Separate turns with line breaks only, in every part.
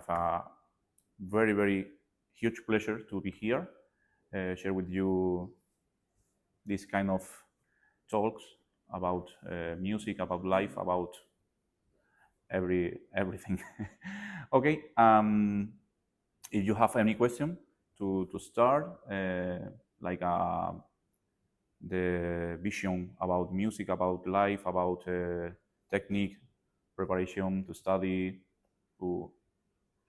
a very, very huge pleasure to be here, share with you this kind of talks about music, about life, about everything. Okay, if you have any question to start, like the vision about music, about life, about technique, preparation to study, to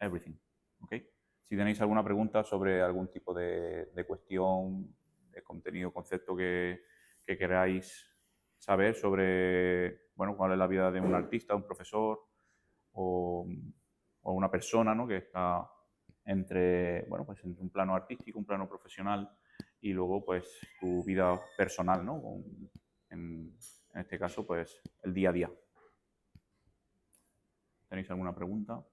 everything. Okay. Si tenéis alguna pregunta sobre algún tipo de cuestión, de contenido, concepto que queráis saber sobre, bueno, cuál es la vida de un artista, un profesor o una persona, ¿no? Que está entre, bueno, pues entre un plano artístico, un plano profesional y luego pues tu vida personal, ¿no? En este caso, pues el día a día. ¿Tenéis alguna pregunta?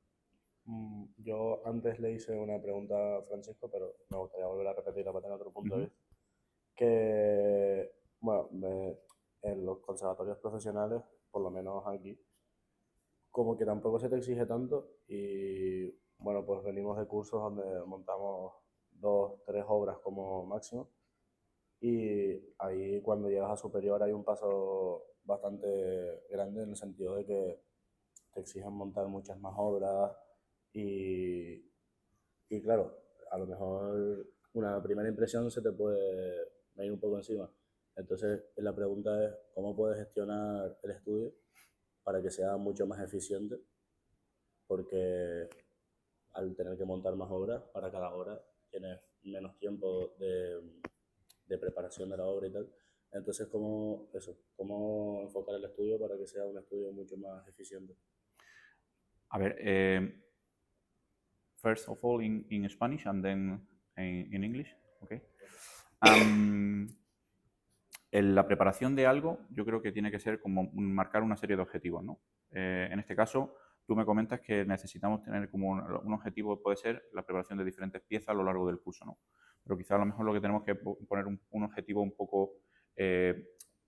Yo antes le hice una pregunta a Francisco, pero me gustaría volver a repetirla para tener otro punto de vista. Que, bueno, en los conservatorios profesionales, por lo menos aquí, como que tampoco se te exige tanto y, bueno, pues venimos de cursos donde montamos 2, 3 obras como máximo y ahí cuando llegas a superior hay un paso bastante grande en el sentido de que te exigen montar muchas más obras y claro, a lo mejor una primera impresión se te puede venir un poco encima. Entonces la pregunta es, ¿cómo puedes gestionar el estudio para que sea mucho más eficiente? Porque al tener que montar más obras, para cada obra tienes menos tiempo de preparación de la obra y tal. Entonces, ¿cómo enfocar el estudio para que sea un estudio mucho más eficiente?
A ver, first of all in Spanish and then in English, okay. En la preparación de algo, yo creo que tiene que ser como marcar una serie de objetivos, ¿no? En este caso, tú me comentas que necesitamos tener como un objetivo, puede ser la preparación de diferentes piezas a lo largo del curso, ¿no? Pero quizá a lo mejor lo que tenemos que poner un objetivo un poco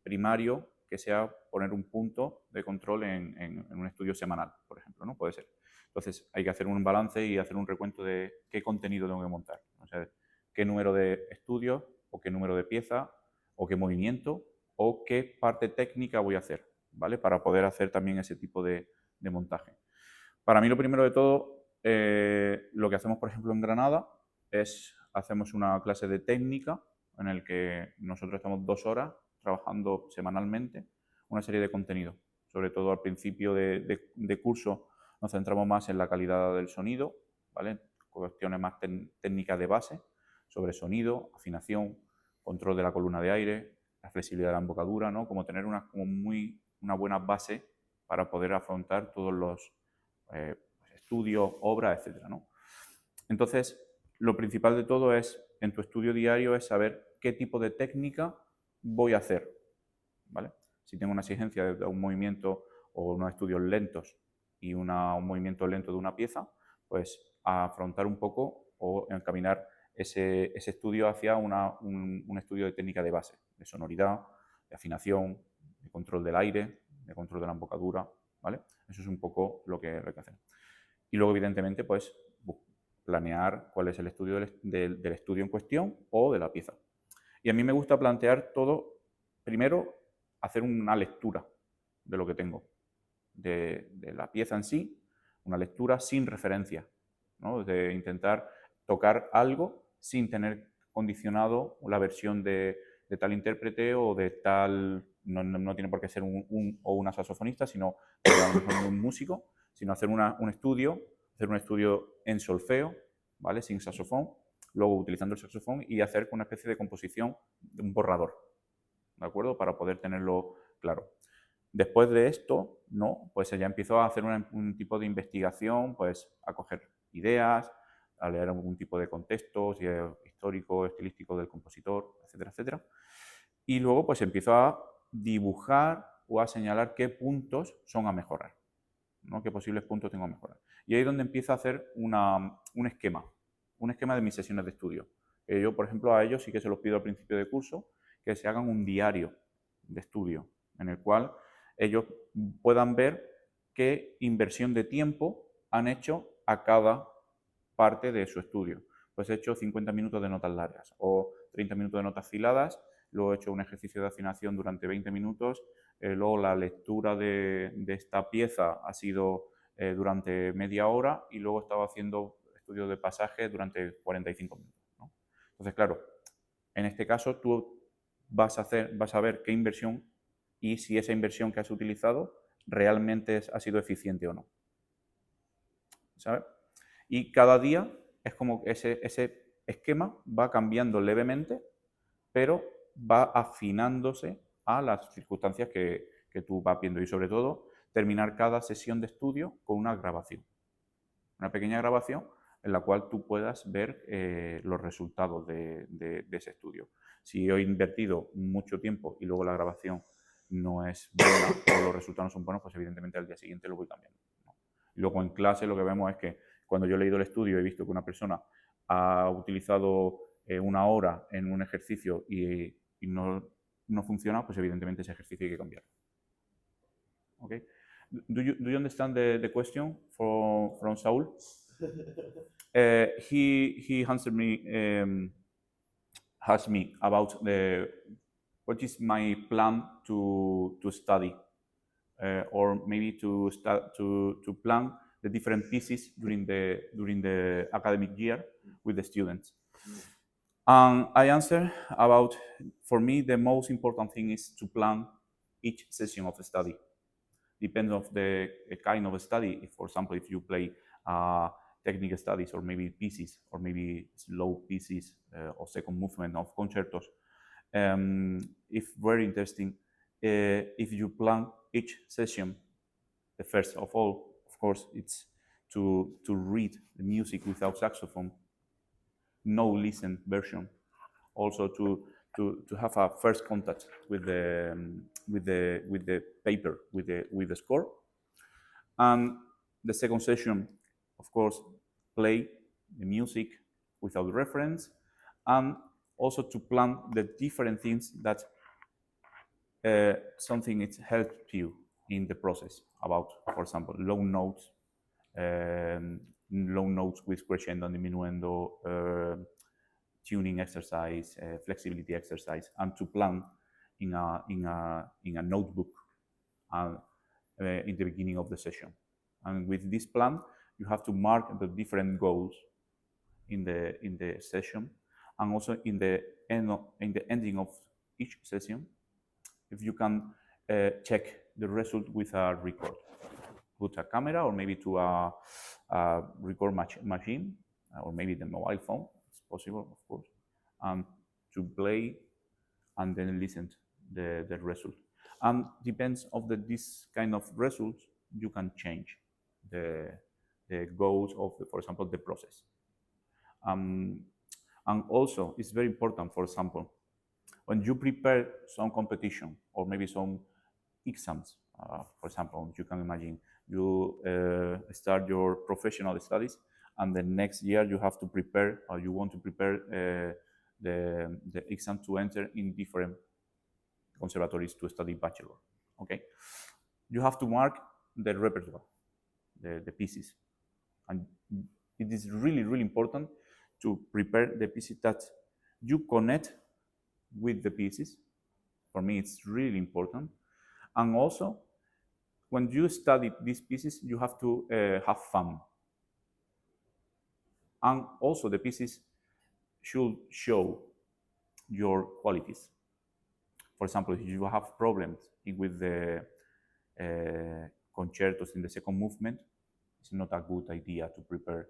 primario, que sea poner un punto de control en un estudio semanal, por ejemplo, ¿no? Puede ser. Entonces, hay que hacer un balance y hacer un recuento de qué contenido tengo que montar. O sea, qué número de estudios o qué número de piezas o qué movimiento o qué parte técnica voy a hacer, ¿vale? Para poder hacer también ese tipo de montaje. Para mí lo primero de todo, lo que hacemos, por ejemplo, en Granada es hacemos una clase de técnica en el que nosotros estamos 2 horas trabajando semanalmente una serie de contenidos. Sobre todo al principio de curso nos centramos más en la calidad del sonido, ¿vale? Cuestiones más técnicas de base sobre sonido, afinación, control de la columna de aire, la flexibilidad de la embocadura, ¿no? Como tener una buena base para poder afrontar todos los estudios, obras, etcétera, ¿no? Entonces, lo principal de todo es, en tu estudio diario, es saber qué tipo de técnica voy a hacer, ¿vale? Si tengo una exigencia de un movimiento o unos estudios lentos y un movimiento lento de una pieza, pues a afrontar un poco o encaminar ese estudio hacia un estudio de técnica de base, de sonoridad, de afinación, de control del aire, de control de la embocadura, ¿vale? Eso es un poco lo que hay que hacer. Y luego, evidentemente, pues planear cuál es el estudio del estudio en cuestión o de la pieza. Y a mí me gusta plantear todo, primero, hacer una lectura de lo que tengo, de la pieza en sí, una lectura sin referencia, ¿no? De intentar tocar algo sin tener condicionado la versión de tal intérprete o de tal, no tiene por qué ser un o una saxofonista, sino a lo mejor un músico, sino hacer un estudio en solfeo, ¿vale? Sin saxofón, luego utilizando el saxofón y hacer una especie de composición, de un borrador, ¿de acuerdo? Para poder tenerlo claro. Después de esto, ¿no? Pues ya empiezo a hacer un tipo de investigación, pues a coger ideas, a leer algún tipo de contexto, si es histórico, estilístico del compositor, etcétera, etcétera. Y luego pues empiezo a dibujar o a señalar qué puntos son a mejorar, ¿no? Qué posibles puntos tengo a mejorar. Y ahí es donde empiezo a hacer un esquema de mis sesiones de estudio. Yo, por ejemplo, a ellos sí que se los pido al principio de curso, que se hagan un diario de estudio, en el cual ellos puedan ver qué inversión de tiempo han hecho a cada parte de su estudio. Pues he hecho 50 minutos de notas largas o 30 minutos de notas filadas, luego he hecho un ejercicio de afinación durante 20 minutos, luego la lectura de esta pieza ha sido durante media hora y luego estaba haciendo estudios de pasaje durante 45 minutos, ¿no? Entonces, claro, en este caso tú vas a ver qué inversión y si esa inversión que has utilizado realmente ha sido eficiente o no, ¿sabes? Y cada día es como ese esquema va cambiando levemente, pero va afinándose a las circunstancias que tú vas viendo y sobre todo terminar cada sesión de estudio con una grabación. Una pequeña grabación en la cual tú puedas ver los resultados de ese estudio. Si yo he invertido mucho tiempo y luego la grabación no es buena o los resultados no son buenos, pues evidentemente al día siguiente lo voy cambiando, ¿no? Y luego en clase lo que vemos es que cuando yo he leído el estudio y he visto que una persona ha utilizado una hora en un ejercicio y no funciona, pues evidentemente ese ejercicio hay que cambiarlo. Okay? Do you understand the question from Saul? He answered me, asked me about what is my plan to study, or maybe to start to plan the different pieces during the academic year with the students. And I answer about, for me, the most important thing is to plan each session of study. Depends of the kind of study. If, for example, if you play technical studies or maybe pieces or maybe slow pieces or second movement of concertos, if very interesting, if you plan each session, the first of all, of course, it's to read the music without saxophone, no listen version, also to have a first contact with the paper, with the score, and the second session, of course, play the music without reference, and also to plan the different things that something it helped you in the process about, for example, low notes with crescendo and diminuendo, tuning exercise, flexibility exercise, and to plan in a notebook in the beginning of the session. And with this plan, you have to mark the different goals in the session, and also in the ending of each session, if you can check the result with a record, put a camera or maybe to a record machine, or maybe the mobile phone. It's possible, of course, and to play and then listen to the result. And depends of this kind of results, you can change the goals of, for example, the process. And also, it's very important, for example, when you prepare some competition or maybe some exams, for example, you can imagine you start your professional studies and the next year you have to prepare, or you want to prepare the exam to enter in different conservatories to study bachelor. Okay, you have to mark the repertoire, the pieces, and it is really, really important to prepare the pieces that you connect with the pieces. For me, it's really important. And also, when you study these pieces, you have to have fun. And also, the pieces should show your qualities. For example, if you have problems with the concertos in the second movement, it's not a good idea to prepare,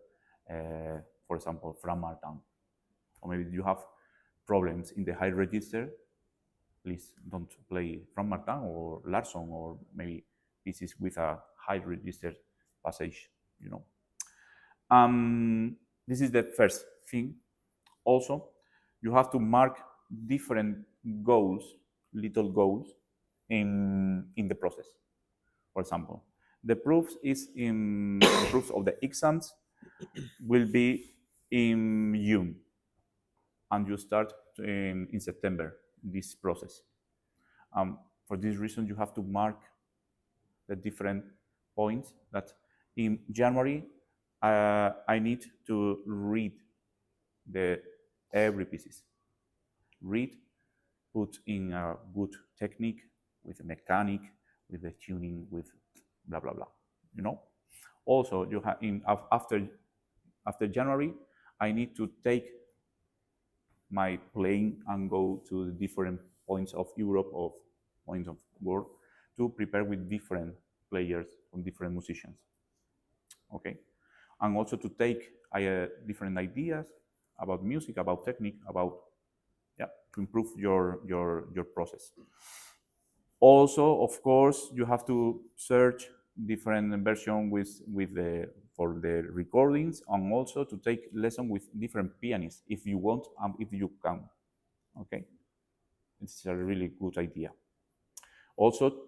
for example, Frank Martin. Or maybe you have problems in the high register, please don't play Frank Martin or Larson, or maybe pieces with a high register passage, you know. This is the first thing. Also, you have to mark different goals, little goals, in the process. For example, the proofs of the exams will be in June, and you start in September this process. For this reason, you have to mark the different points that in January I need to read every pieces. Read, put in a good technique with the mechanic, with the tuning, with blah blah blah. You know. Also, you have after January, I need to take my plane and go to the different points of Europe or points of world to prepare with different players from different musicians. Okay, and also to take different ideas about music, about technique, about to improve your process. Also, of course, you have to search different version with the for the recordings, and also to take lesson with different pianists if you want and if you can. Okay, it's a really good idea. Also,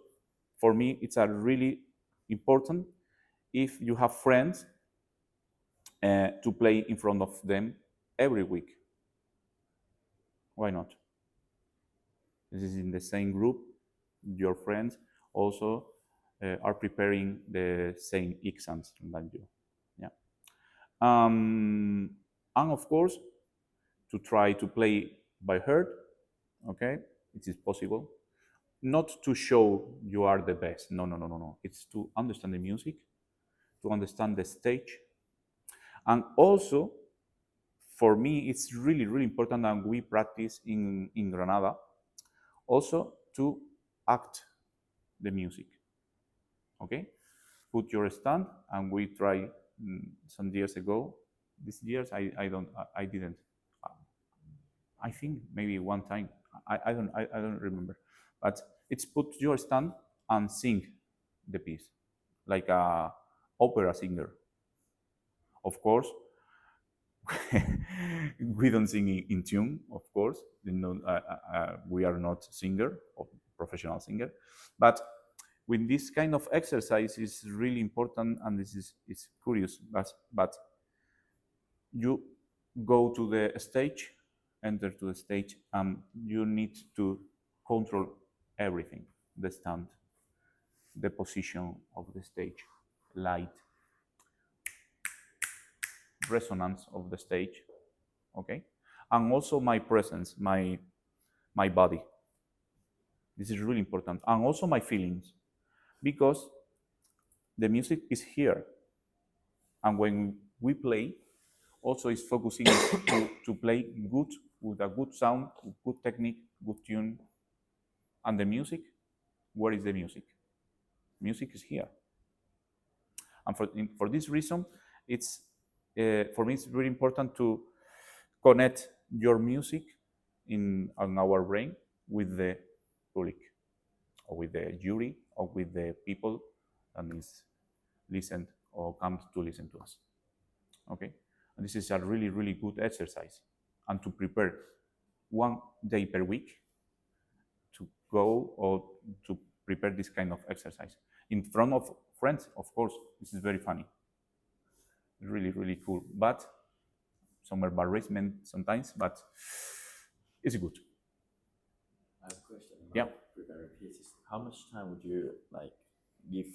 for me, it's a really important if you have friends to play in front of them every week. Why not? This is in the same group. Your friends also are preparing the same exams than you. Yeah. And of course, to try to play by heart. Okay, it is possible. Not to show you are the best. No, no, no, no, no. It's to understand the music, to understand the stage, and also for me, it's really, really important, and we practice in Granada, also to act the music. Okay? Put your stand, and we try some years ago. These years, I didn't. I think maybe one time. I don't remember. But it's put your stand and sing the piece, like a opera singer. Of course, we don't sing in tune, of course. You know, we are not singer or professional singer, but with this kind of exercise is really important, and this is curious. But you go to the stage, enter to the stage, and you need to control everything: the stand, the position of the stage, light, resonance of the stage, okay, and also my presence, my body. This is really important, and also my feelings, because the music is here, and when we play, also is focusing to play good with a good sound, good technique, good tune, and the music. Where is the music? Music is here, and for this reason, it's for me it's very important to connect your music on our brain with the public, or with the jury, or with the people that is listened or comes to listen to us. Okay, and this is a really, really good exercise, and to prepare 1 day per week to go or to prepare this kind of exercise in front of friends. Of course, this is very funny, really, really cool, but some embarrassment sometimes, but it's good.
I have a question about
Yeah.
preparing pieces. How much time would you like give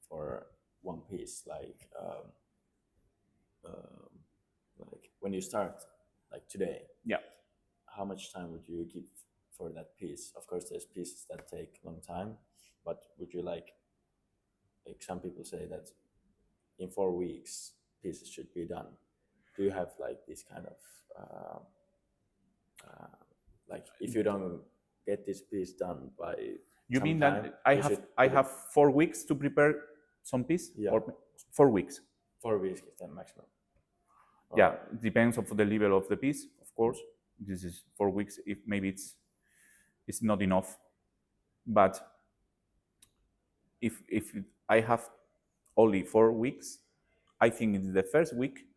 for one piece? Like when you start, like today.
Yeah.
How much time would you give for that piece? Of course, there's pieces that take a long time, but would you like some people say that in 4 weeks pieces should be done. Do you have like this kind of like if you don't get this piece done by
You mean
time,
that I have 4 weeks to prepare some piece?
Yeah.
Or 4 weeks?
4 weeks is the maximum.
Yeah, it depends on the level of the piece, of course. This is 4 weeks. If maybe it's not enough, but if I have only 4 weeks, I think the first week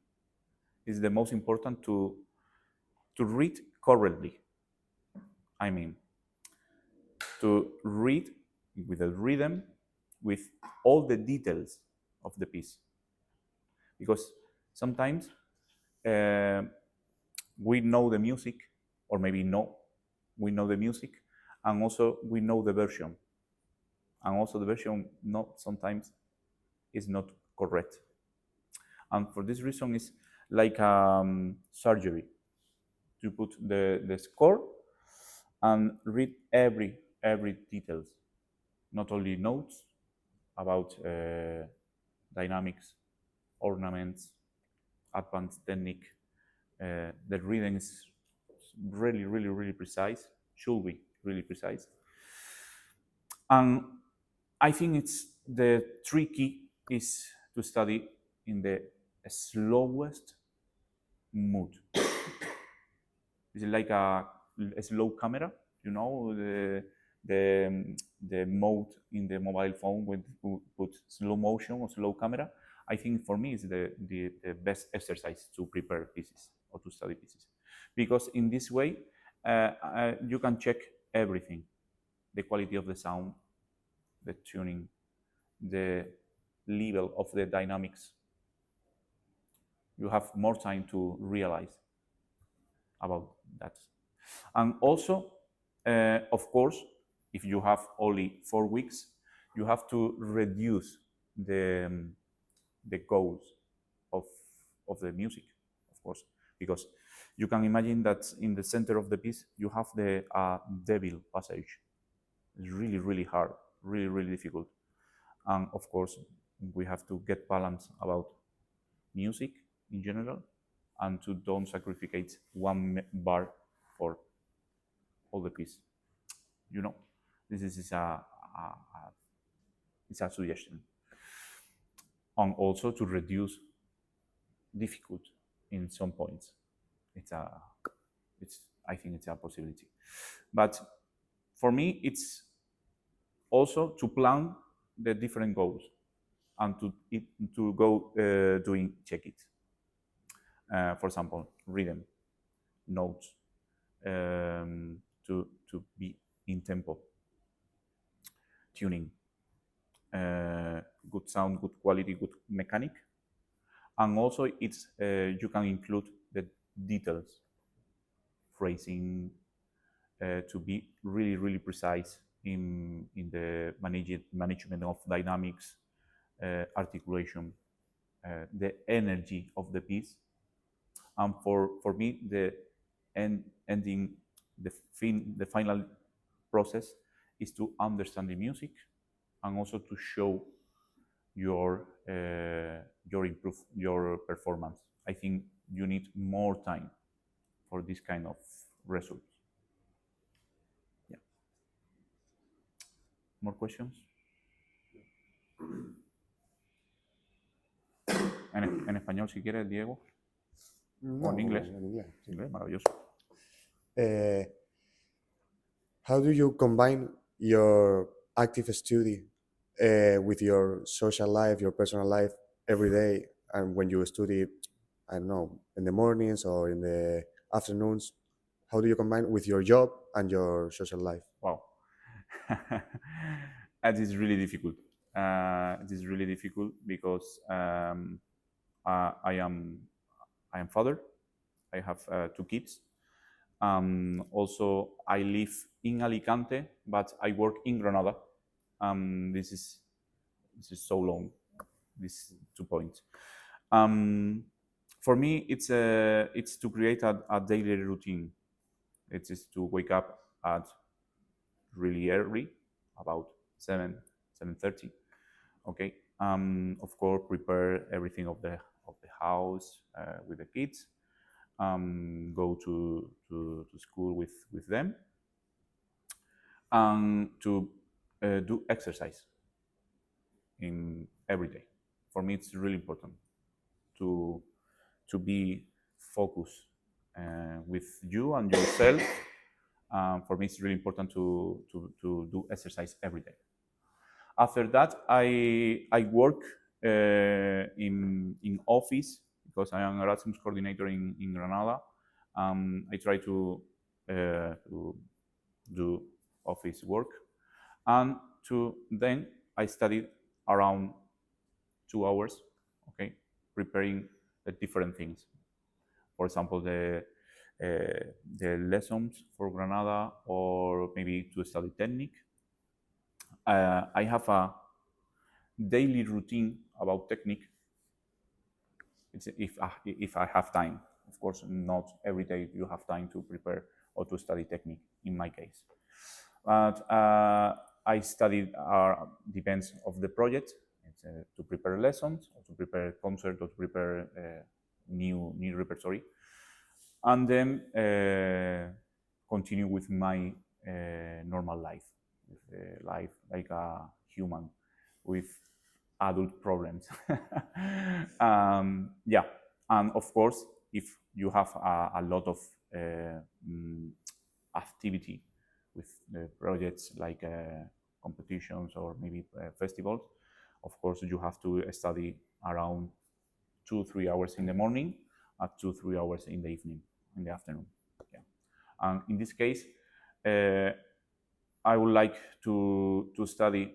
is the most important to read correctly. I mean, to read with the rhythm, with all the details of the piece, because sometimes we know the music, or maybe no, we know the music, and also we know the version, and also the version not sometimes is not correct, And for this reason, it's like surgery to put the score and read every details, not only notes about dynamics, ornaments, advanced technique. The reading is really precise, should be really precise. And I think it's the tricky is to study in the slowest mood. It's like a slow camera, you know, the mode in the mobile phone when you put slow motion or slow camera. I think for me is the best exercise to prepare pieces or to study pieces, because in this way you can check everything, the quality of the sound, the tuning, the level of the dynamics. You have more time to realize about that. And also, of course, if you have only 4 weeks, you have to reduce the goals of the music, of course, because you can imagine that in the center of the piece you have the devil passage. It's really hard, really difficult, and of course we have to get balance about music in general and to don't sacrifice one bar for all the piece. You know, this is it's a suggestion. And also to reduce difficult in some points. I think it's a possibility. But for me, it's also to plan the different goals and to go doing check it. For example, rhythm, notes, to be in tempo, tuning, good sound, good quality, good mechanic, and also it's you can include the details, phrasing, to be really precise in the management of dynamics, articulation, the energy of the piece, and for me the ending the final process is to understand the music and also to show your performance. I think you need more time for this kind of results. Yeah. More questions? En español, si quieres, Diego.
No,
O en inglés.
En inglés, sí.
Inglés, maravilloso.
How do you combine your active study with your social life, your personal life every day? And when you study, I don't know, in the mornings or in the afternoons, how do you combine with your job and your social life?
Wow. That is really difficult. It is really difficult because I am father. I have 2 kids. Also, I live in Alicante, but I work in Granada. This is so long. These 2 points. For me, it's to create a daily routine. It is to wake up at really early, about 7:30. Okay. Of course, prepare everything of the house with the kids. Go to school with them, and to do exercise in every day. For me, it's really important to be focused with you and yourself. For me, it's really important to do exercise every day. After that, I work in office because I am Erasmus coordinator in Granada. I try to do office work, and then I studied around 2 hours, okay, preparing the different things. For example, the lessons for Granada, or maybe to study technique. I have a daily routine about technique It's if I have time. Of course, not every day you have time to prepare or to study technique. In my case, but I studied. Depends of the project. It's to prepare lessons, or to prepare concert, or to prepare new repertory, and then continue with my normal life, with life like a human, with adult problems. Yeah, and of course, if you have a lot of activity with projects like competitions or maybe festivals, of course, you have to study around 2-3 hours in the morning and 2-3 hours in the evening, in the afternoon. Yeah. And in this case, I would like to study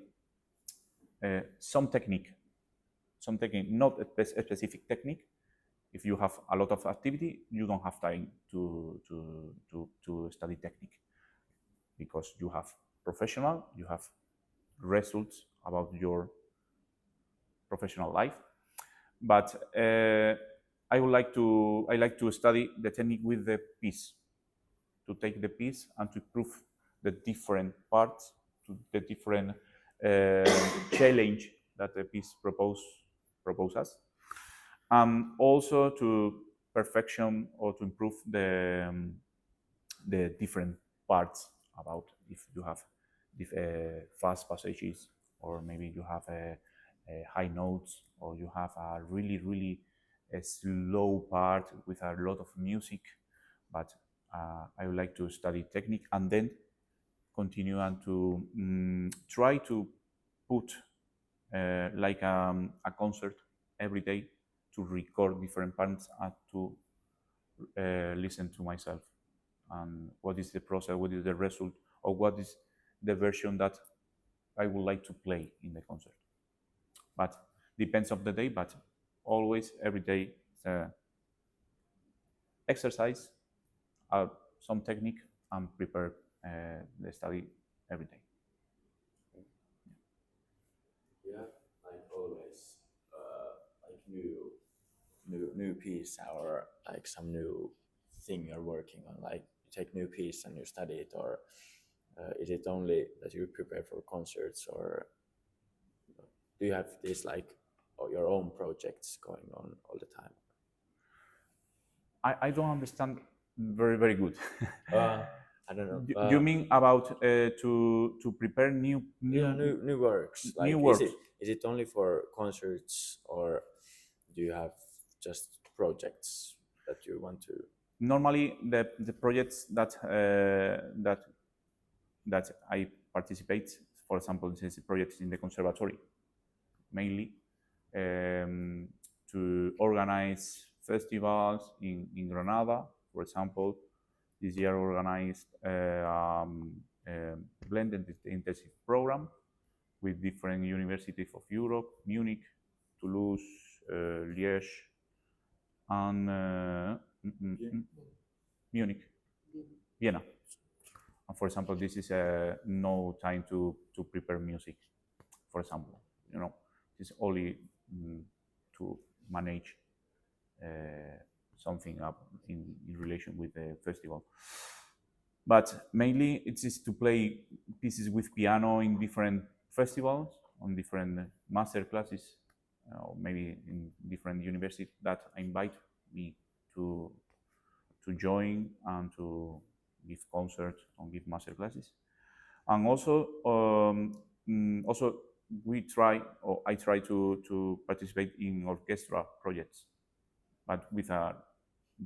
some technique, not a specific technique. If you have a lot of activity, you don't have time to study technique, because you have professional, you have results about your professional life. But I like to study the technique with the piece, to take the piece and to prove the different parts, to the different challenge that the piece proposes, also to perfection or to improve the different parts, about if you have fast passages, or maybe you have high notes, or you have a really slow part with a lot of music. But I would like to study technique and then continue and to try to put like a concert every day, to record different parts and to listen to myself, and what is the process, what is the result, or what is the version that I would like to play in the concert. But depends of the day, but always every day exercise, some technique, and prepare the study every day.
Yeah, like always, like new piece, or like some new thing you're working on. Like you take new piece and you study it, or is it only that you prepare for concerts, or do you have this like your own projects going on all the time?
I don't understand very good.
I don't know.
Do you mean about to prepare new
works? Like,
new works?
Is it only for concerts, or do you have just projects that you want to?
Normally, the projects that I participate, for example, this is projects in the conservatory, mainly to organize festivals in Granada, for example. This year organized blended intensive program with different universities of Europe: Munich, Toulouse, Liège, and Munich, Vienna. And for example, this is no time to prepare music, for example. It's only to manage something up in relation with the festival. But mainly it is to play pieces with piano in different festivals, on different master classes, or maybe in different universities that invite me to join and to give concerts and give master classes. And also I try to participate in orchestra projects, but with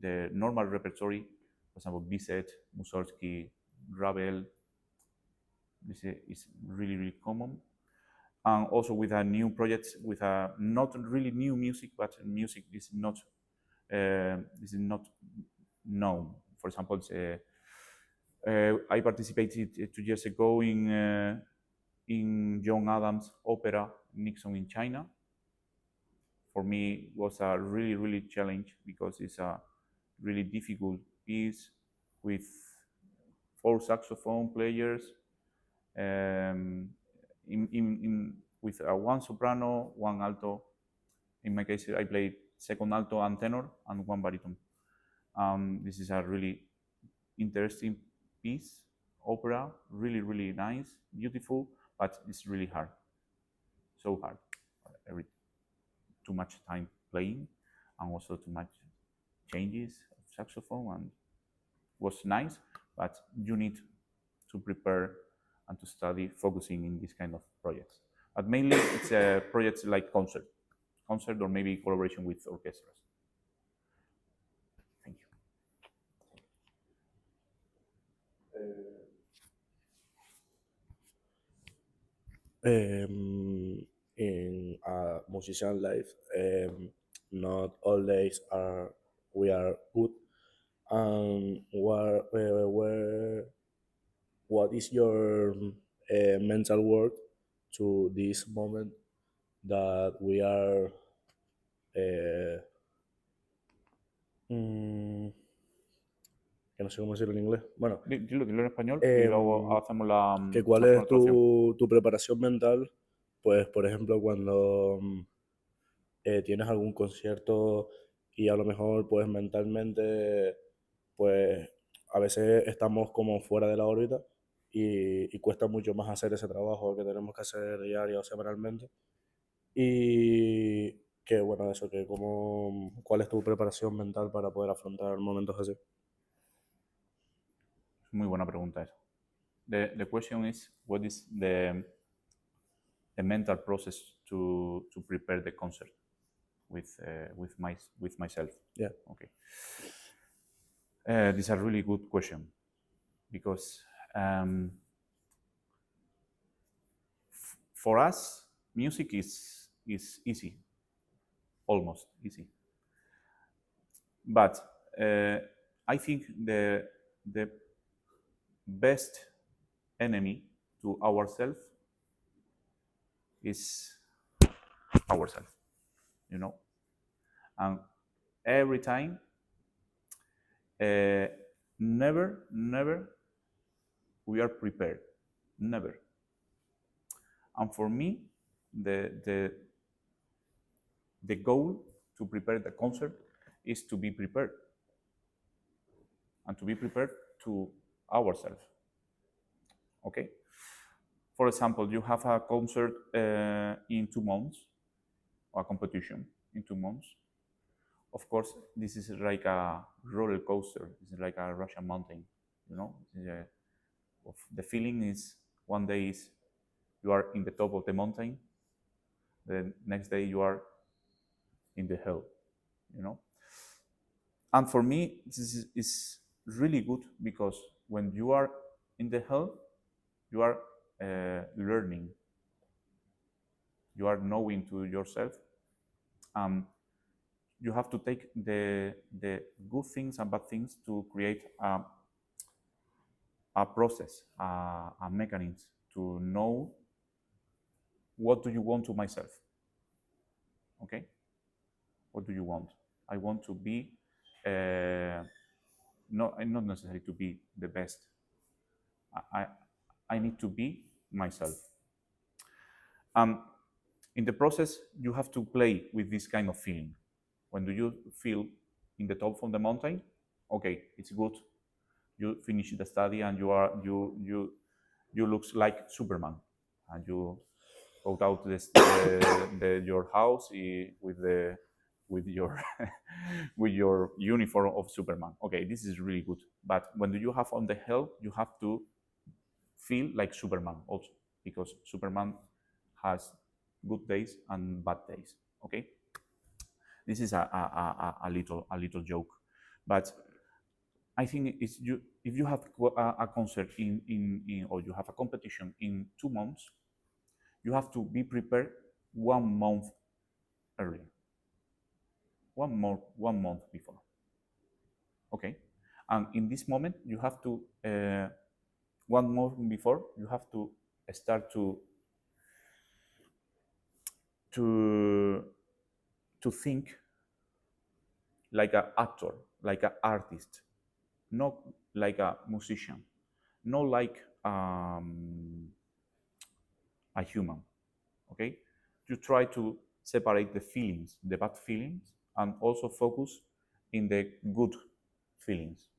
the normal repertory, for example, Bizet, Mussorgsky, Ravel. This is really common. And also with a new projects, with a not really new music, but music is not known. For example, I participated 2 years ago in John Adams' opera Nixon in China. For me, it was a really challenge, because it's a really difficult piece with 4 saxophone players, with 1 soprano, 1 alto. In my case, I played second alto and tenor, and one baritone. This is a really interesting piece, opera, really, really nice, beautiful, but it's really hard. So hard. Too much time playing, and also too much changes of saxophone, and was nice, but you need to prepare and to study focusing in this kind of projects. But mainly it's projects like concert or maybe collaboration with orchestras. Thank you.
In a musician life, not all days we are good. What is your mental work to this moment that we are que no sé cómo decirlo en inglés. Bueno,
dilo en español y luego hacemos la
que cuál
la
es
connotación.
tu preparación mental, pues por ejemplo cuando tienes algún concierto y a lo mejor pues mentalmente pues a veces estamos como fuera de la órbita y cuesta mucho más hacer ese trabajo que tenemos que hacer diario o semanalmente. Y que bueno, eso, que cuál es tu preparación mental para poder afrontar momentos así.
Muy buena pregunta esa. The question is, what is the mental process to prepare the concert with myself?
Yeah.
Okay. This is a really good question, because for us, music is easy, almost easy. But I think the best enemy to ourselves is ourselves, you know. And every time, never we are prepared, never. And for me, the goal to prepare the concert is to be prepared, and to be prepared to ourselves. Okay. For example, you have a concert in 2 months, or a competition in 2 months. Of course, this is like a roller coaster. It's like a Russian mountain, you know. The feeling is, one day is you are in the top of the mountain, the next day you are in the hell, you know. And for me, this is really good, because when you are in the hell, you are learning, you are knowing to yourself. You have to take the good things and bad things to create a process, a mechanism to know what do you want to myself. Okay? What do you want? I want to be, not necessarily to be the best. I need to be myself. In the process, you have to play with this kind of feeling. When do you feel in the top of the mountain? Okay, it's good. You finish the study and you look like Superman, and you go out your house with your with your uniform of Superman. Okay, this is really good. But when you have on the hell, you have to feel like Superman also, because Superman has good days and bad days. Okay, this is a little joke, but I think it's if you have a concert in or you have a competition in 2 months, you have to be prepared 1 month earlier, 1 month before. Okay, and in this moment you have to 1 month before you have to start to think like an actor, like an artist, not like a musician, not like a human. Okay, you try to separate the feelings, the bad feelings, and also focus in the good feelings.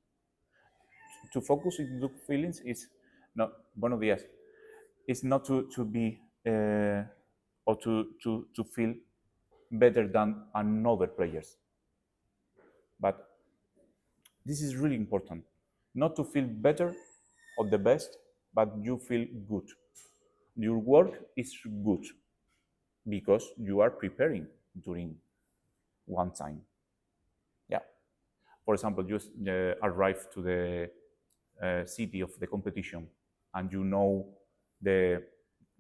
To focus in good feelings is not, buenos días, is not to be or to feel better than another players. But this is really important, not to feel better or the best, but you feel good. Your work is good because you are preparing during one time. Yeah. For example, you arrive to the city of the competition and you know the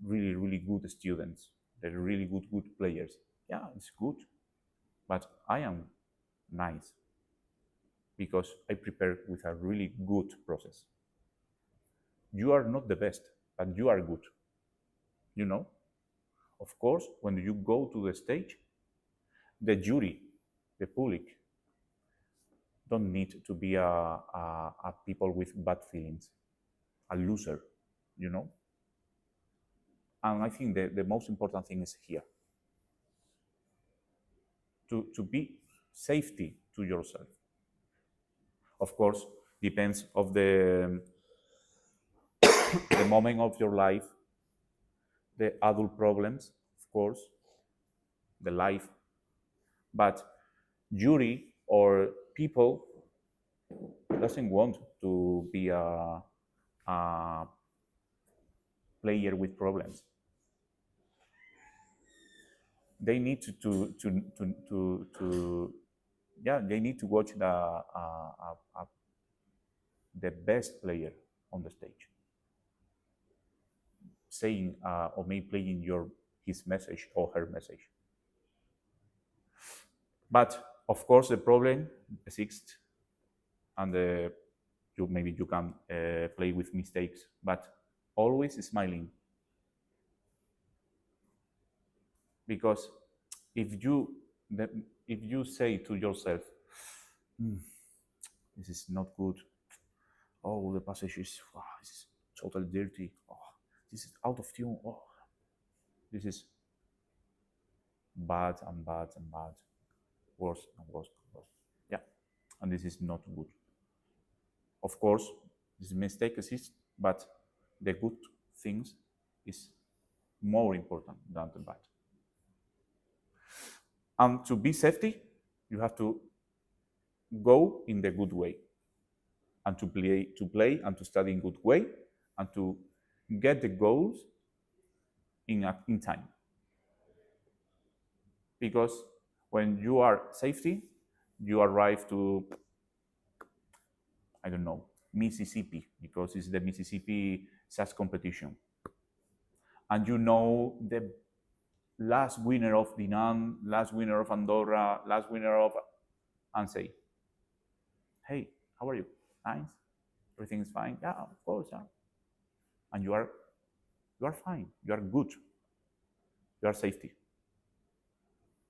really, really good students, the really good players. Yeah, it's good, but I am nice because I prepare with a really good process. You are not the best, but you are good. You know? Of course, when you go to the stage, the jury, the public, don't need to be a people with bad feelings, a loser, you know? And I think the most important thing is here. To be safety to yourself. Of course, depends of the moment of your life, the adult problems, of course, the life. But jury or people doesn't want to be a player with problems. They need they need to watch the best player on the stage, saying or maybe playing his message or her message. But of course, the problem exists, and maybe you can play with mistakes, but always smiling. Because if you say to yourself, this is not good, oh, the passage is, this is totally dirty, oh, this is out of tune, oh, this is bad and bad and bad, worse and worse and worse. Yeah, and this is not good. Of course, this mistake exists, but the good things is more important than the bad. And to be safety, you have to go in the good way, and to play and to study in good way, and to get the goals in time. Because when you are safety, you arrive to, I don't know, Mississippi, because it's the Mississippi SAS competition. And you know the last winner of Dinan, last winner of Andorra, last winner of, and say, hey, how are you? Nice? Everything is fine? Yeah, of course, yeah. And you are fine, you are good, you are safety.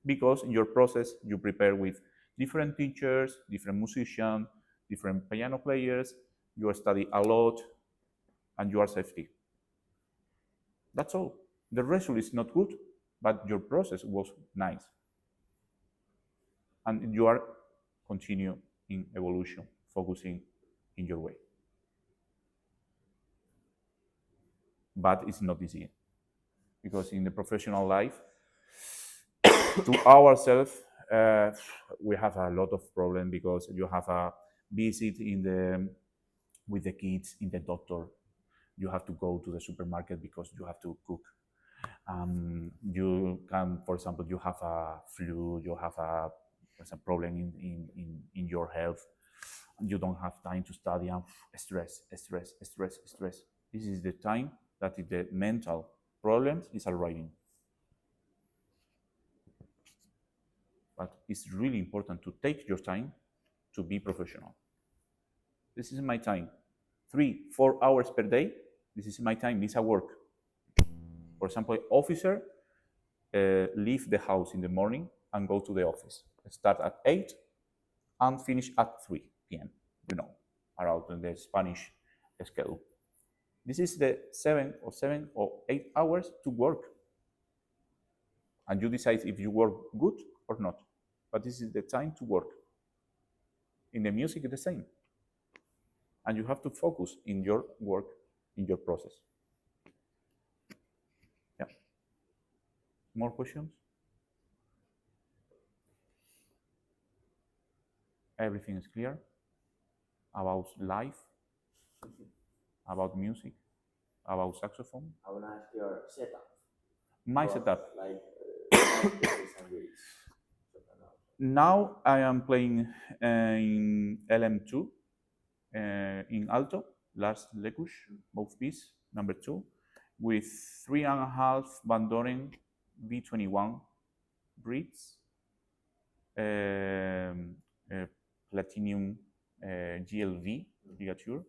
Because in your process, you prepare with different teachers, different musicians, different piano players, you study a lot, and you are safety. That's all. The result is not good, but your process was nice. And you are continue in evolution, focusing in your way. But it's not easy. Because in the professional life, to ourselves, we have a lot of problem because you have a visit with the kids in the doctor. You have to go to the supermarket because you have to cook. You can, for example, you have a flu, you have there's a problem in your health, and you don't have time to study, and stress. This is the time that the mental problems is arriving. But it's really important to take your time to be professional. This is my time. 3-4 hours per day, this is my time, this is a work. For example, officer leave the house in the morning and go to the office. Start at 8 and finish at 3 p.m., around the Spanish schedule. This is the 7 or 8 hours to work. And you decide if you work good or not. but this is the time to work. In the music, it's the same. And you have to focus in your work, in your process. Yeah. More questions? Everything is clear about life, about music, about saxophone.
I want to ask your setup.
My setup.
Like
Now I am playing in LM2 in alto, Lars Lekush, mouthpiece, number 2, with 3.5 Van Doren V21 breeds, platinum GLV ligature.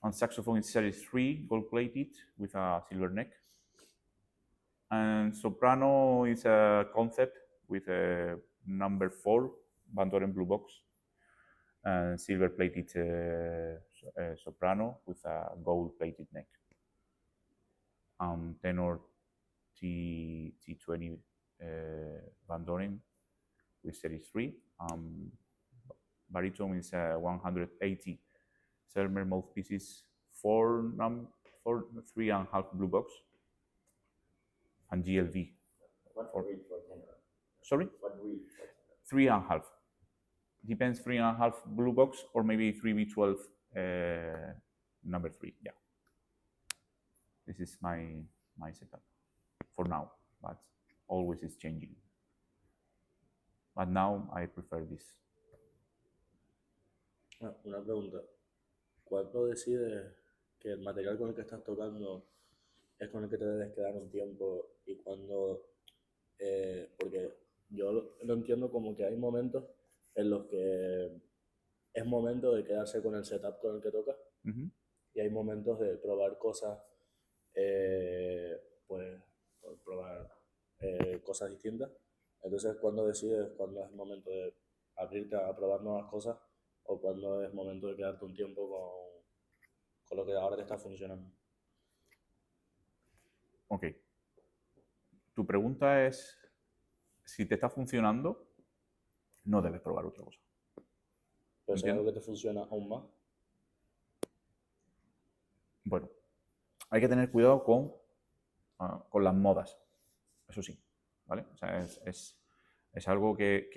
On saxophone, it's series 3, gold plated with a silver neck. And soprano is a concept with a number 4 Van Doren blue box and silver plated soprano with a gold plated neck. Tenor T20 Van Doren with series 3. Baritone is 180 Selmer mouthpieces, 3.5 blue box, and GLV.
What reed for tenor?
Sorry?
What reed for tenor?
3.5. Depends, 3.5 blue box or maybe 3V12 number 3. Yeah. This is my setup for now, but always is changing. But now I prefer this.
Una pregunta. ¿Cuándo decides que el material con el que estás tocando es con el que te debes quedar un tiempo y cuándo? Porque yo lo entiendo como que hay momentos en los que es momento de quedarse con el setup con el que tocas y hay momentos de probar cosas, pues probar cosas distintas. Entonces, ¿cuándo decides cuándo es el momento de abrirte a probar nuevas cosas o cuándo es momento de quedarte un tiempo con lo que ahora te está funcionando?
Ok. Tu pregunta es, si te está funcionando, no debes probar otra cosa.
Pero si hay algo que te funciona aún más.
Bueno, hay que tener cuidado con las modas, eso sí, ¿vale? O sea, es algo que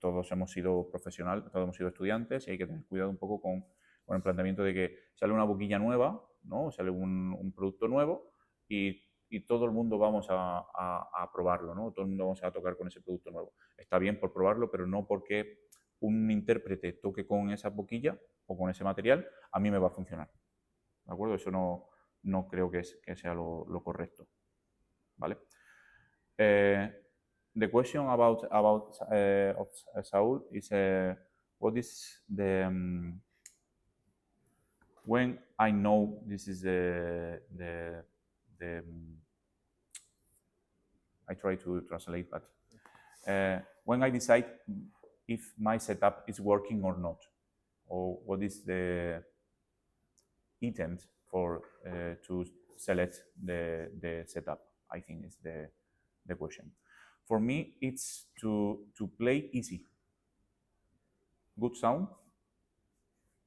todos hemos sido profesionales, todos hemos sido estudiantes y hay que tener cuidado un poco con el planteamiento de que sale una boquilla nueva, ¿no? Sale un producto nuevo y todo el mundo vamos a probarlo, ¿no? Todo el mundo vamos a tocar con ese producto nuevo. Está bien por probarlo, pero no porque un intérprete toque con esa boquilla o con ese material, a mí me va a funcionar. ¿De acuerdo? Eso no creo que sea lo correcto. ¿Vale? The question about of Saul is what is the when I know this is the I try to translate, but when I decide if my setup is working or not, or what is the intent for to select the setup, I think is the question. For me, it's to play easy. Good sound,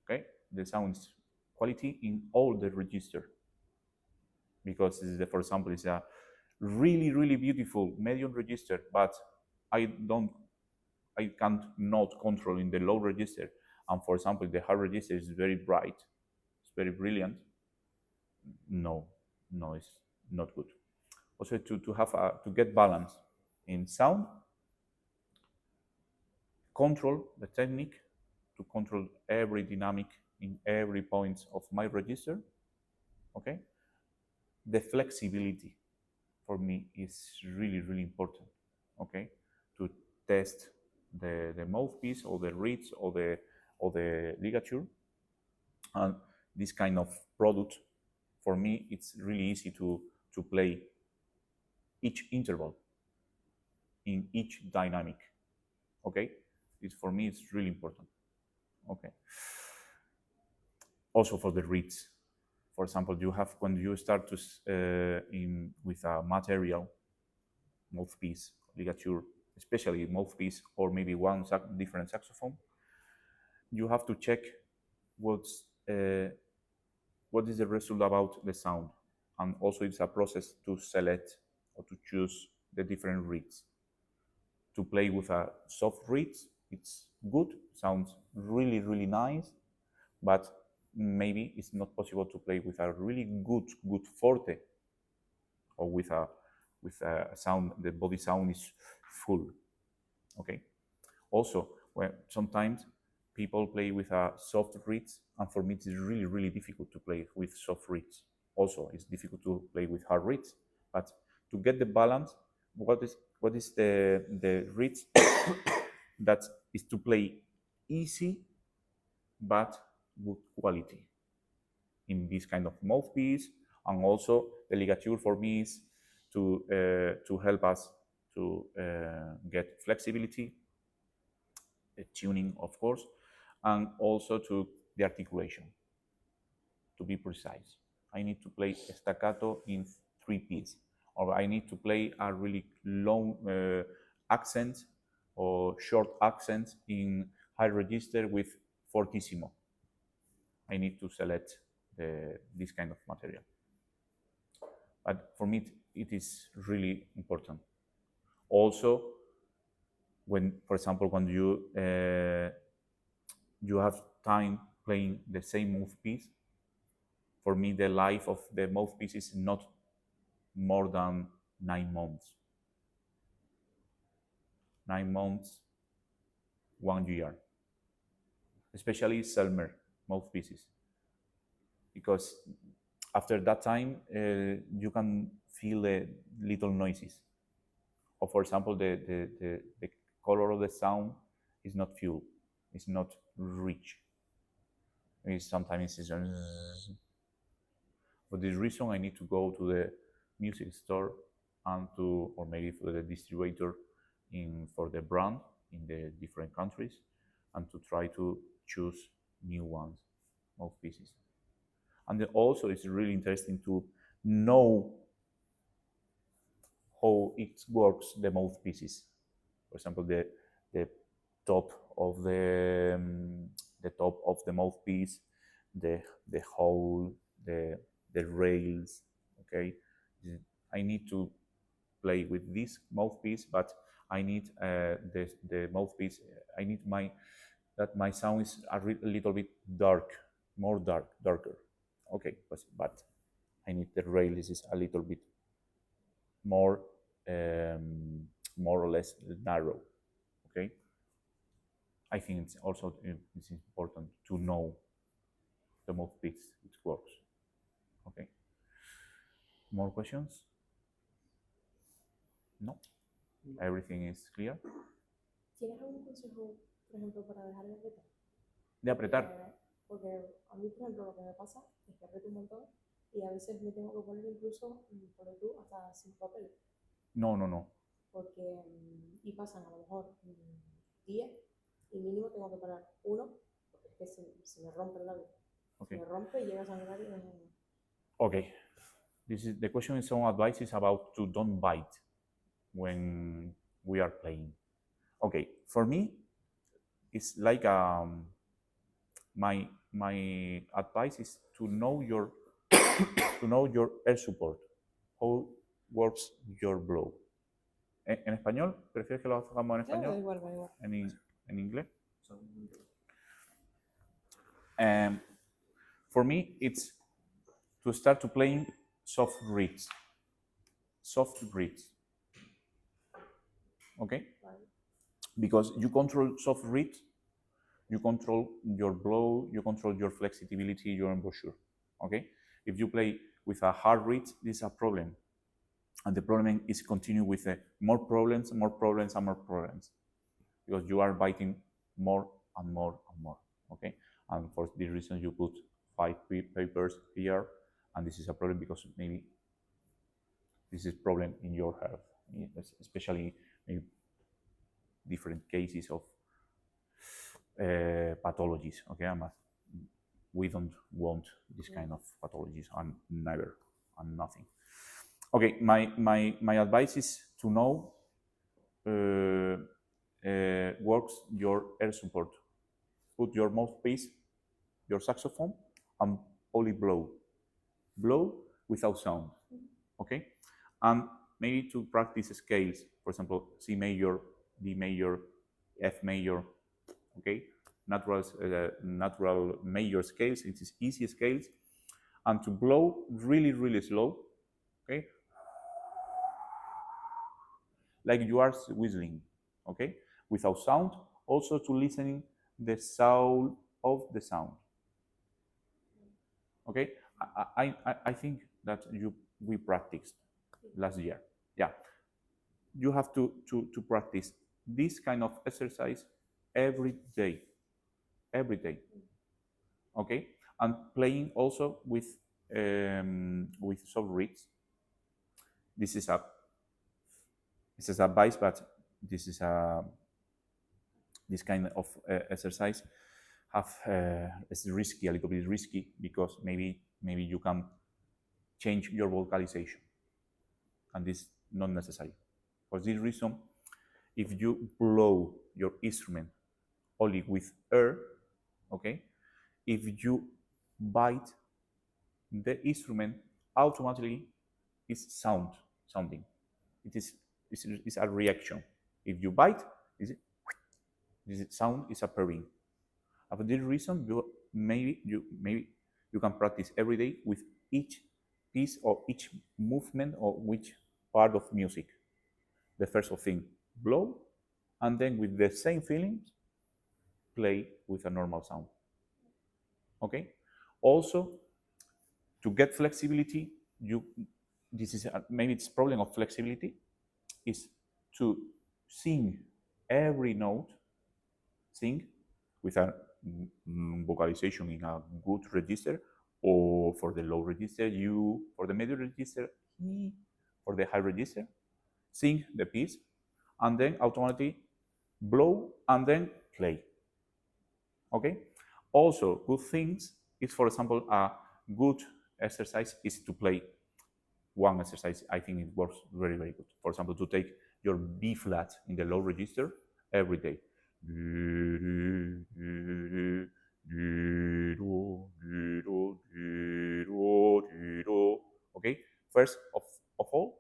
okay? The sound's quality in all the register. Because this is for example, it's a really, really beautiful medium register, but I can't not control in the low register. And for example, the high register is very bright, it's very brilliant. No, it's not good. Also, to get balance in sound, control the technique, to control every dynamic in every point of my register. Okay, the flexibility for me is really, really important. Okay, to test the mouthpiece or the reeds or the ligature, and this kind of product. For me, it's really easy to play each interval in each dynamic. Okay, for me it's really important. Okay. Also for the reeds, for example, you have when you start to with a material mouthpiece ligature especially mouthpiece or maybe one different saxophone, you have to check what is the result about the sound. And also it's a process to select or to choose the different reeds. To play with a soft reed, it's good, sounds really, really nice, but maybe it's not possible to play with a really good forte, or with a sound, the body sound is full. Okay. Also, when sometimes people play with a soft reeds, and for me it's really, really difficult to play with soft reeds. Also, it's difficult to play with hard reeds, but to get the balance, what is the reeds that is to play easy but good quality in this kind of mouthpiece. And also the ligature for me is to help us to get flexibility, tuning of course, and also to the articulation, to be precise. I need to play staccato in 3/8, or I need to play a really long accent or short accent in high register with fortissimo. I need to select this kind of material. But for me, it is really important. Also, when, for example, when you have time playing the same mouthpiece, for me, the life of the mouthpiece is not more than 9 months. 9 months, 1 year. Especially Selmer mouthpieces. Because after that time, you can feel the little noises. Or for example, the color of the sound is not full, it's not rich. Sometimes it's for this reason, I need to go to the music store and or maybe for the distributor for the brand in the different countries, and to try to choose new ones, mouthpieces. And also it's really interesting to know how it works, the mouthpieces. For example, the top of the mouthpiece, the hole, the rails. Okay, I need to play with this mouthpiece, but I need the mouthpiece. I need that my sound is a little bit darker. Okay, but I need the rails is a little bit more or less narrow. Okay, I think it's also it's important to know the mouthpiece it works. Okay, more questions? No, everything is clear.
¿Tienes algún consejo, por ejemplo, para dejar de apretar?
De apretar.
Porque a mí, por ejemplo, lo que me pasa es que aprieto un montón y a veces me tengo que poner incluso, por YouTube, hasta sin papel.
No.
Porque, y pasan a lo mejor 10 y mínimo tengo que parar uno, porque es que se me rompe el labio.
Okay.
Se me rompe y llega a sangrar y
Okay. The question is some advice about to don't bite when we are playing. Okay, for me, it's like my advice is to know your air support, how works your blow. ¿En español? ¿Prefieres que lo hagamos en español?
da igual.
¿En inglés? For me, it's to start to playing soft reeds. Okay? Because you control soft reeds, you control your blow, you control your flexibility, your embouchure. Okay? If you play with a hard reed, this is a problem. And the problem is continue with more problems. Because you are biting more and more. Okay? And for this reason, you put 5 papers here, and this is a problem because maybe this is a problem in your health, especially maybe different cases of pathologies. Okay, we don't want this kind of pathologies, and never, and nothing. Okay, my advice is to know works your air support. Put your mouthpiece, your saxophone, and only blow. Blow without sound, okay? And maybe to practice scales, for example, C major, D major, F major, okay? Natural major scales, it is easy scales. And to blow really, really slow, okay? Like you are whistling, okay? Without sound, also to listening the sound of the sound. Okay, I think that we practiced last year. Yeah, you have to practice this kind of exercise every day, okay, and playing also with soft reeds. This is advice, but this is this kind of exercise it's risky, a little bit risky, because maybe you can change your vocalization, and this is not necessary. For this reason, if you blow your instrument only with air, okay, if you bite the instrument, automatically it's sounding. It's a reaction. If you bite, this sound is appearing. For this reason, maybe you can practice every day with each piece or each movement or which part of music. The first thing, blow, and then with the same feelings, play with a normal sound. Okay. Also, to get flexibility, this is maybe it's problem of flexibility, is to sing every note, sing with a vocalization in a good register, or for the low register, for the medium register, for the high register, sing the piece, and then automatically blow and then play. Okay. Also, good things is, for example, a good exercise is to play one exercise. I think it works very, very good. For example, to take your B flat in the low register every day. Okay, first of all,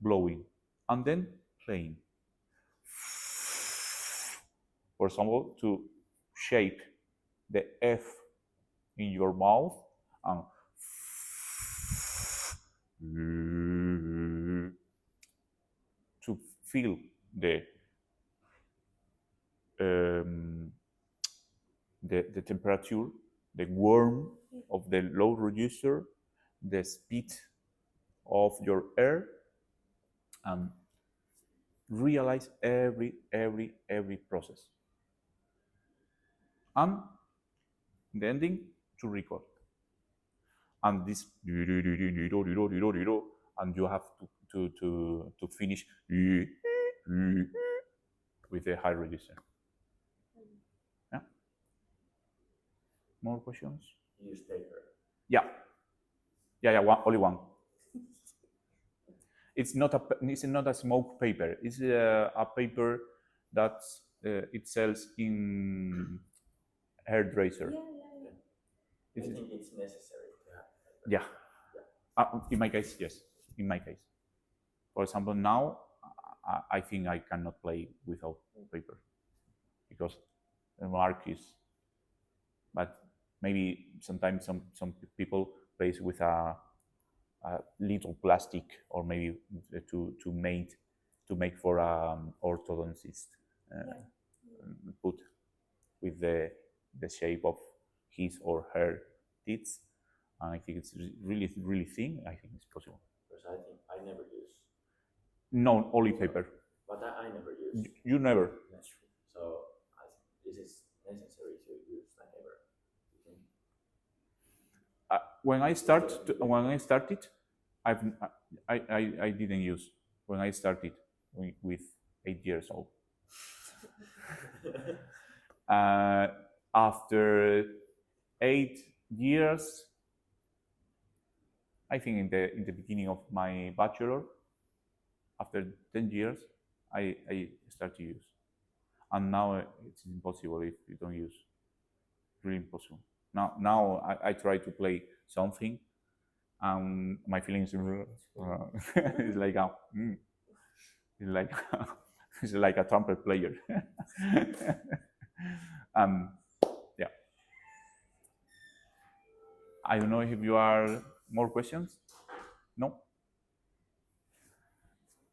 blowing and then playing. For example, to shake the F in your mouth and to feel the temperature, the warmth of the low register, the speed of your air, and realize every process. And the ending, to record. And this, and you have to finish with a high register. Yeah. More questions?
Use paper.
Yeah. Only one. It's not a smoke paper. It's a paper that it sells in hairdresser.
I think it's necessary to have paper.
Yeah. In my case, yes. In my case, for example, now I think I cannot play without paper because the mark is. But maybe sometimes some people plays with a little plastic, or maybe to make for orthodontist put with the shape of his or her teeth. And I think it's really thin. I think it's possible.
Because I think I never use.
No, only paper.
But I never use.
You never.
That's true. So I think this is necessary to use whenever.
When I started, I didn't use. When I started with 8 years old. After 8 years, I think in the beginning of my bachelor, after 10 years, I start to use. And now it's impossible if you don't use. Really impossible. Now I try to play something, and my feelings it's like it's like it's like a trumpet player. Yeah. I don't know if you are more questions. No.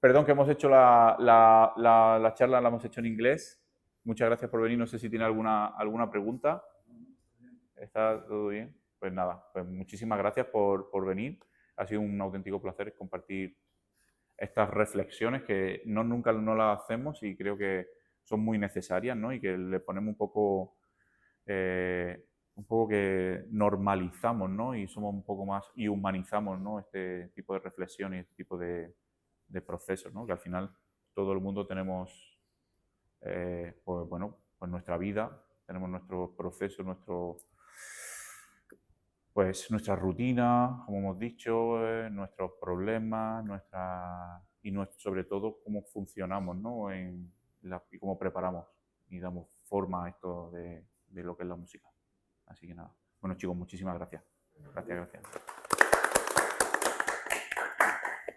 Perdón que hemos hecho la charla, la hemos hecho en inglés. Muchas gracias por venir. No sé si tiene alguna pregunta. ¿Está todo bien? Pues nada, pues muchísimas gracias por venir. Ha sido un auténtico placer compartir estas reflexiones que nunca las hacemos y creo que son muy necesarias, ¿no? Y que le ponemos un poco que normalizamos, ¿no? Y somos un poco más, y humanizamos, ¿no? Este tipo de reflexión y este tipo de procesos, ¿no? Que al final todo el mundo tenemos, pues bueno, pues nuestra vida, tenemos nuestros procesos, nuestra rutina, como hemos dicho, nuestros problemas, sobre todo cómo funcionamos, ¿no? Y cómo preparamos y damos forma a esto de lo que es la música. Así que nada. Bueno, chicos, muchísimas gracias. Gracias.